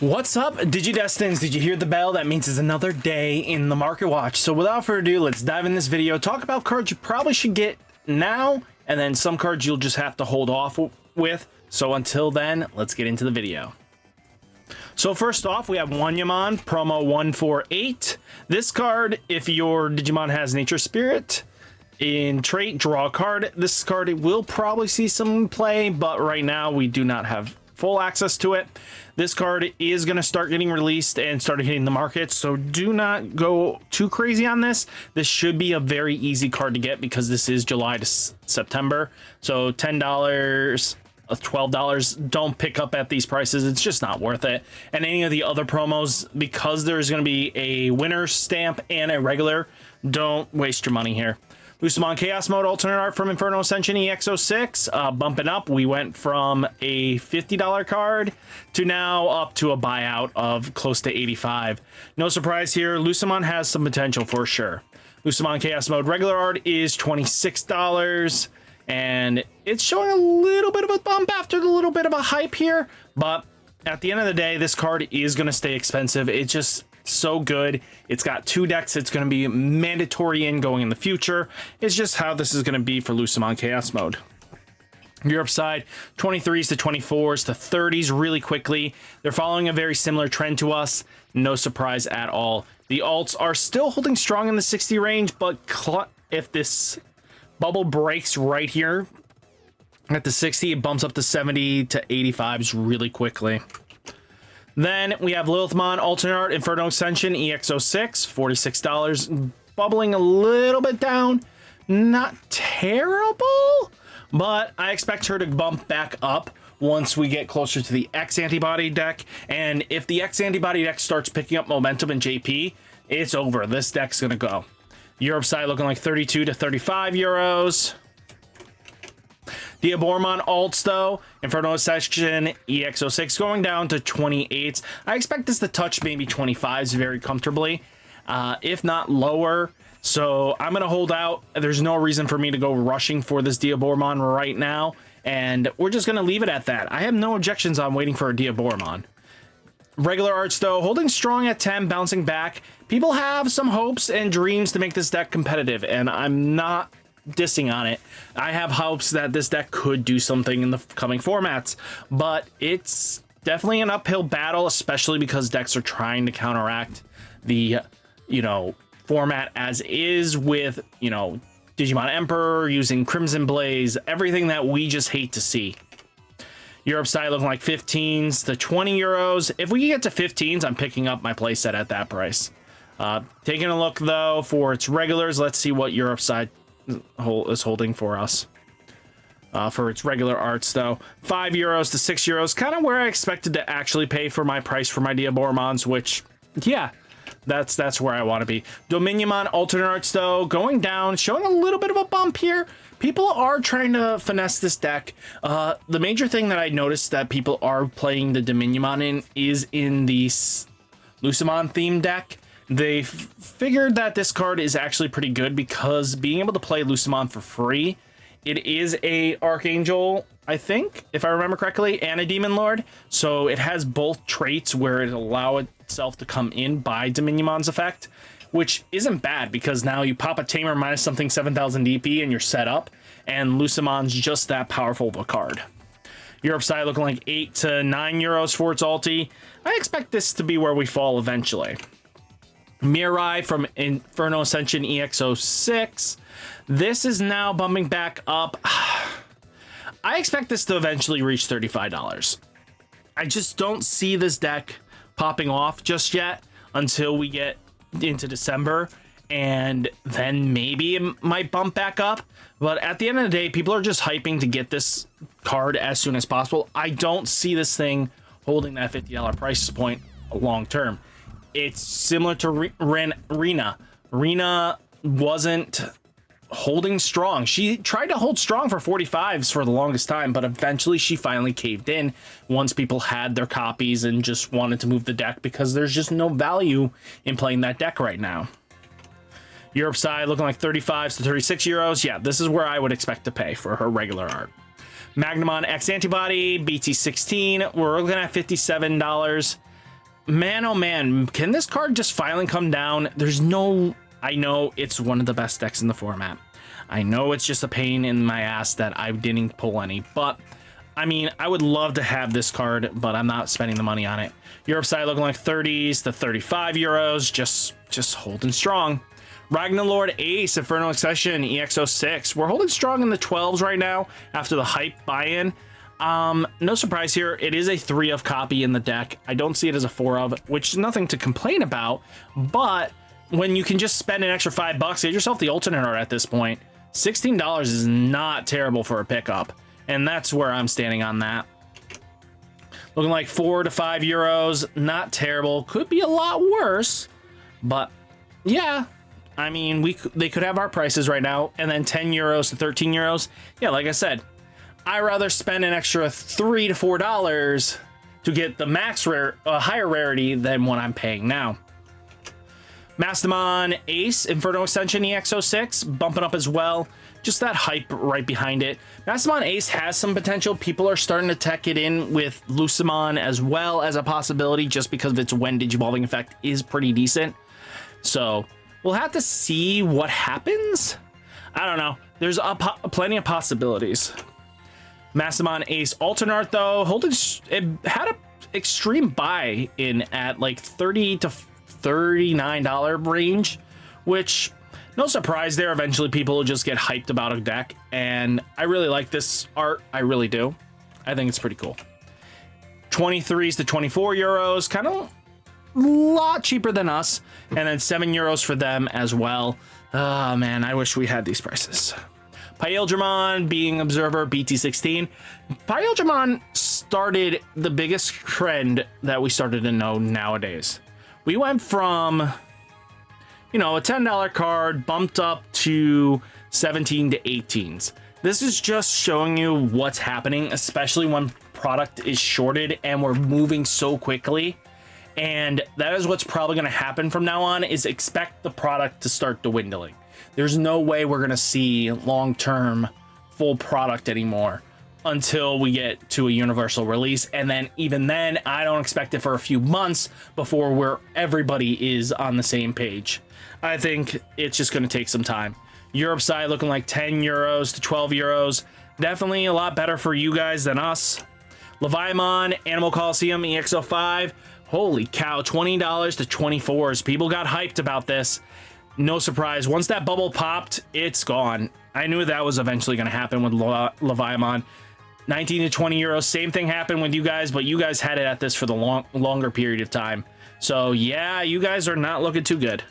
What's up, Digidestins? Did you hear the bell? That means it's another day in the market watch. So without further ado, let's dive in this video, talk about cards you probably should get now, and then some cards you'll just have to hold off with. So until then, let's get into the video. So first off, we have Wanyamon, promo 148. This card, if your Digimon has Nature Spirit, in trait, draw a card. This card will probably see some play, but right now we do not have full access to it. This card is going to start getting released and start hitting the market, so do not go too crazy on this. This should be a very easy card to get because this is July to September. So $10, $12, don't pick up at these prices. It's just not worth it. And any of the other promos, because there's going to be a winner stamp and a regular, don't waste your money here. Lucemon Chaos Mode alternate art from Inferno Ascension EX06, bumping up. We went from a $50 card to now up to a buyout of close to $85. No surprise here, Lucemon has some potential for sure. Lucemon Chaos Mode regular art is $26, and it's showing a little bit of a bump after a little bit of a hype here, but at the end of the day, this card is going to stay expensive. It's just so good. It's got 2 decks. It's going to be mandatory in going in the future. It's just how this is going to be for Lucemon Chaos Mode. Europe side, 23s to 24s to 30s really quickly. They're following a very similar trend to us. No surprise at all. The alts are still holding strong in the 60 range, but if this bubble breaks right here at the 60, it bumps up to 70 to 85s really quickly. Then we have Lilithmon alternate art Inferno Ascension EX06, $46, bubbling a little bit down. Not terrible, but I expect her to bump back up once we get closer to the X antibody deck. And if the X antibody deck starts picking up momentum in JP, it's over. This deck's gonna go. Europe side looking like 32 to 35 euros. Diaboromon alts though, Inferno Ascension EX06 going down to 28s. I expect this to touch maybe 25s very comfortably, if not lower. So I'm going to hold out. There's no reason for me to go rushing for this Diaboromon right now, and we're just going to leave it at that. I have no objections on waiting for a Diaboromon. Regular arts though, holding strong at 10, bouncing back. People have some hopes and dreams to make this deck competitive, and I'm not dissing on it. I have hopes that this deck could do something in the coming formats, but it's definitely an uphill battle, especially because decks are trying to counteract the, format as is with, Digimon Emperor using Crimson Blaze, everything that we just hate to see. Europe side looking like 15s to 20 euros. If we can get to 15s, I'm picking up my playset at that price. Taking a look though for its regulars, let's see what Europe side is holding for us. For its regular arts though, 5 euros to 6 euros, kind of where I expected to actually pay for my price for my Diaboromons, which yeah, that's where I want to be. Dominionmon alternate arts though, going down, showing a little bit of a bump here. People are trying to finesse this deck. The major thing that I noticed that people are playing the Dominionmon in is in the Lucemon theme deck. They figured that this card is actually pretty good because being able to play Lucemon for free, it is a Archangel, I think, if I remember correctly, and a Demon Lord. So it has both traits where it allows itself to come in by Dominionmon's effect, which isn't bad because now you pop a Tamer minus something 7,000 DP and you're set up, and Lucemon's just that powerful of a card. Europe side looking like 8 to 9 euros for its ulti. I expect this to be where we fall eventually. Mirai from Inferno Ascension EX06. This is now bumping back up. I expect this to eventually reach $35. I just don't see this deck popping off just yet until we get into December, and then maybe it might bump back up. But at the end of the day, people are just hyping to get this card as soon as possible. I don't see this thing holding that $50 price point long term. It's similar to Rina. Rina wasn't holding strong. She tried to hold strong for 45s for the longest time, but eventually she finally caved in once people had their copies and just wanted to move the deck because there's just no value in playing that deck right now. Europe side looking like 35s to 36 euros. Yeah, this is where I would expect to pay for her regular art. Magnamon X Antibody, BT16, we're looking at $57. man, oh man, can this card just finally come down? I know it's one of the best decks in the format. I know it's just a pain in my ass that I didn't pull any, but I mean, I would love to have this card, but I'm not spending the money on it. Europe side looking like 30s to 35 euros, just holding strong. Ragnarlord Ace, Inferno Accession, EX06. We're holding strong in the 12s right now after the hype buy-in. No surprise here, it is a 3 of copy in the deck. I don't see it as a 4 of, which is nothing to complain about, but when you can just spend an extra $5, get yourself the alternate art at this point. $16 is not terrible for a pickup, and that's where I'm standing on that. Looking like 4 to 5 euros, not terrible. Could be a lot worse, but yeah. I mean, they could have our prices right now, and then 10 euros to 13 euros. Yeah, like I said, I'd rather spend an extra $3 to $4 to get the max higher rarity than what I'm paying now. Mastamon Ace, Inferno Ascension EX06, bumping up as well. Just that hype right behind it. Mastamon Ace has some potential. People are starting to tech it in with Lucemon as well as a possibility, just because of its when Digivolving effect is pretty decent. So we'll have to see what happens. I don't know. There's plenty of possibilities. Mastamon Ace Alternate though, it had a extreme buy in at like $30 to $39 range, which no surprise there. Eventually people will just get hyped about a deck, and I really like this art. I really do. I think it's pretty cool. 23s to 24 euros, kind of a lot cheaper than us, and then 7 euros for them as well. Oh man, I wish we had these prices. Paildramon, Being Observer, BT16. Paildramon started the biggest trend that we started to know nowadays. We went from, you know, a $10 card bumped up to 17 to 18s. This is just showing you what's happening, especially when product is shorted and we're moving so quickly. And that is what's probably going to happen from now on, is expect the product to start dwindling. There's no way we're going to see long-term full product anymore until we get to a universal release. And then even then, I don't expect it for a few months before everybody is on the same page. I think it's just going to take some time. Europe side looking like 10 euros to 12 euros. Definitely a lot better for you guys than us. Leviamon, Animal Coliseum, EX05. Holy cow, $20 to 24s. People got hyped about this. No surprise. Once that bubble popped, it's gone. I knew that was eventually going to happen with Leviamon. 19 to 20 euros. Same thing happened with you guys, but you guys had it at this for the longer period of time. So yeah, you guys are not looking too good.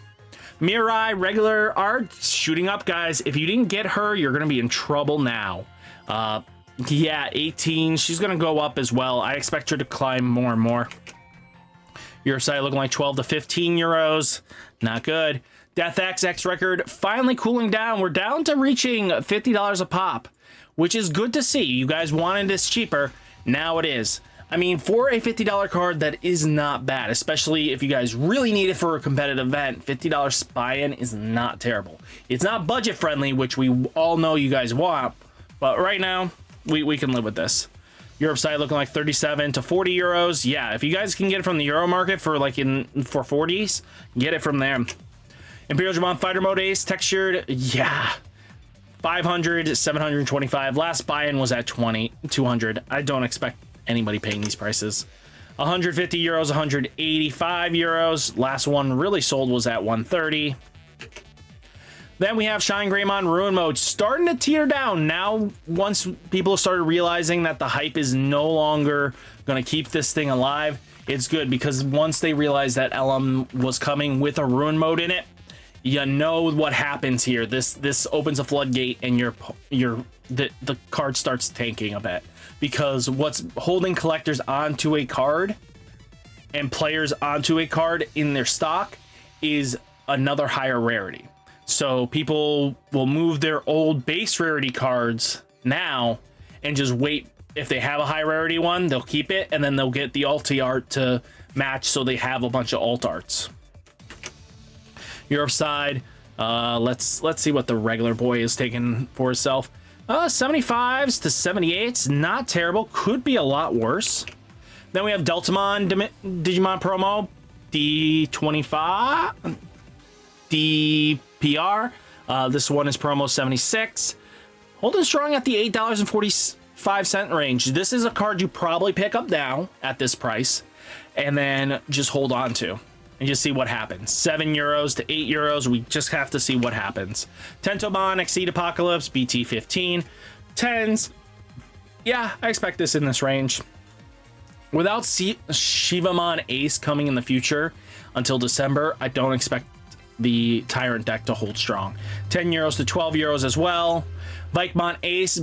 Mirai, regular art, shooting up, guys. If you didn't get her, you're going to be in trouble now. Yeah, 18. She's going to go up as well. I expect her to climb more and more. Your side looking like 12 to 15 euros. Not good. Death X record finally cooling down. We're down to reaching $50 a pop, which is good to see. You guys wanted this cheaper. Now it is. I mean, for a $50 card, that is not bad, especially if you guys really need it for a competitive event. $50 buy-in is not terrible. It's not budget friendly, which we all know you guys want, but right now we can live with this. Europe side looking like 37 to 40 euros. Yeah, if you guys can get it from the Euro market for like for 40s, get it from there. Imperial Digimon Fighter Mode Ace, textured, yeah. 500, 725. Last buy-in was at 200. I don't expect anybody paying these prices. 150 euros, 185 euros. Last one really sold was at 130. Then we have Shine Greymon Ruin Mode starting to teeter down. Now, once people started realizing that the hype is no longer going to keep this thing alive, it's good, because once they realized that LM was coming with a Ruin Mode in it, you know what happens here. This opens a floodgate, and the card starts tanking a bit, because what's holding collectors onto a card and players onto a card in their stock is another higher rarity. So people will move their old base rarity cards now and just wait. If they have a high rarity one, they'll keep it, and then they'll get the alt art to match, so they have a bunch of alt arts. Europe side, let's see what the regular boy is taking for himself. 75s to 78s, not terrible. Could be a lot worse. Then we have Deltamon Digimon promo, D25, DPR. This one is promo 76. Holding strong at the $8.45 range. This is a card you probably pick up now at this price and then just hold on to and just see what happens. €7 to €8. We just have to see what happens. Tentomon Exceed Apocalypse, BT15. 10s. Yeah, I expect this in this range. Without Shivamon Ace coming in the future until December, I don't expect the Tyrant deck to hold strong. €10 to €12 as well. Vikemon Ace,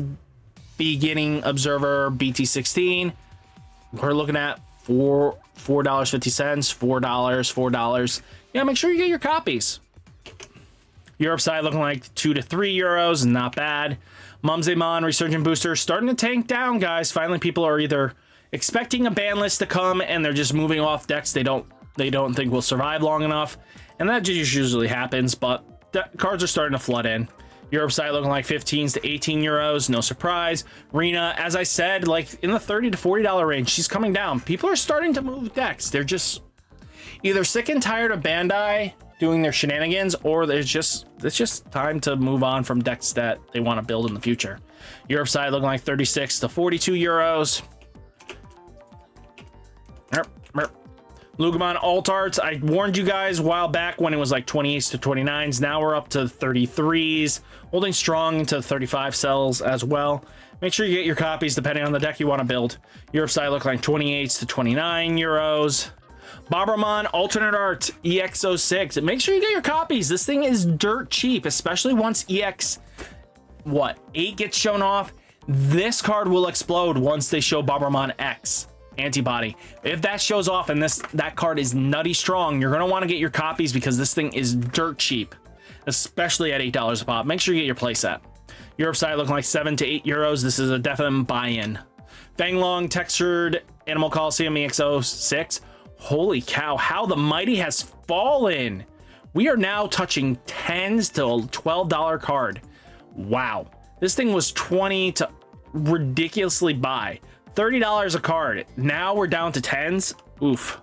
Beginning Observer, BT16. We're looking at $4.50, $4. Yeah, make sure you get your copies. Europe side looking like €2 to €3, not bad. Mumsymon Resurgent Booster starting to tank down, guys. Finally, people are either expecting a ban list to come and they're just moving off decks they don't think will survive long enough, and that just usually happens. But the cards are starting to flood in. Europe side looking like 15s to €18, no surprise. Rena, as I said, like in the $30 to $40 range, she's coming down. People are starting to move decks. They're just either sick and tired of Bandai doing their shenanigans, or it's just time to move on from decks that they want to build in the future. Europe side looking like 36 to €42. Lugamon Alt Arts, I warned you guys a while back when it was like 28s to 29s. Now we're up to 33s, holding strong to 35 cells as well. Make sure you get your copies depending on the deck you want to build. Europe side look like 28s to €29. Diaboromon Alternate Art EX06. Make sure you get your copies. This thing is dirt cheap, especially once EX8 gets shown off. This card will explode once they show Diaboromon X antibody. If that shows off and that card is nutty strong, you're gonna want to get your copies because this thing is dirt cheap, especially at $8 a pop. Make sure you get your playset. Europe side looking like €7 to €8. This is a definite buy-in. Fanglong Textured Animal Coliseum EX06. Holy cow, how the mighty has fallen. We are now touching 10s to a $12 card. Wow, this thing was 20 to ridiculously buy. $30 a card. Now we're down to 10s. Oof.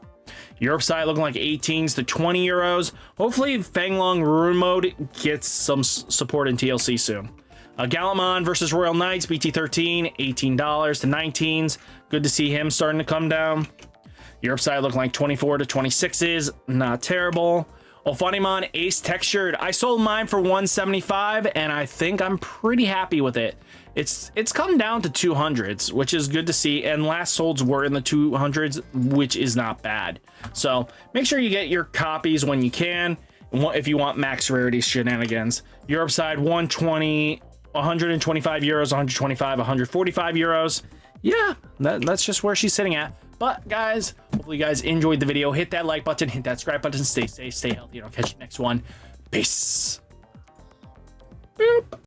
Europe side looking like 18s to €20. Hopefully Fanglong Ruin Mode gets some support in TLC soon. Gallimon versus Royal Knights, BT13, $18 to 19s. Good to see him starting to come down. Europe side looking like 24 to 26s. Not terrible. Ophanimon Ace Textured. I sold mine for $175 and I think I'm pretty happy with it. It's come down to 200s, which is good to see, and last solds were in the 200s, which is not bad. So make sure you get your copies when you can if you want max rarity shenanigans. Europe side 120, €125, 125, €145. Yeah, that's just where she's sitting at. But guys, hopefully you guys enjoyed the video. Hit that like button, hit that subscribe button, stay safe, stay healthy, and I'll catch you next one. Peace. Boop.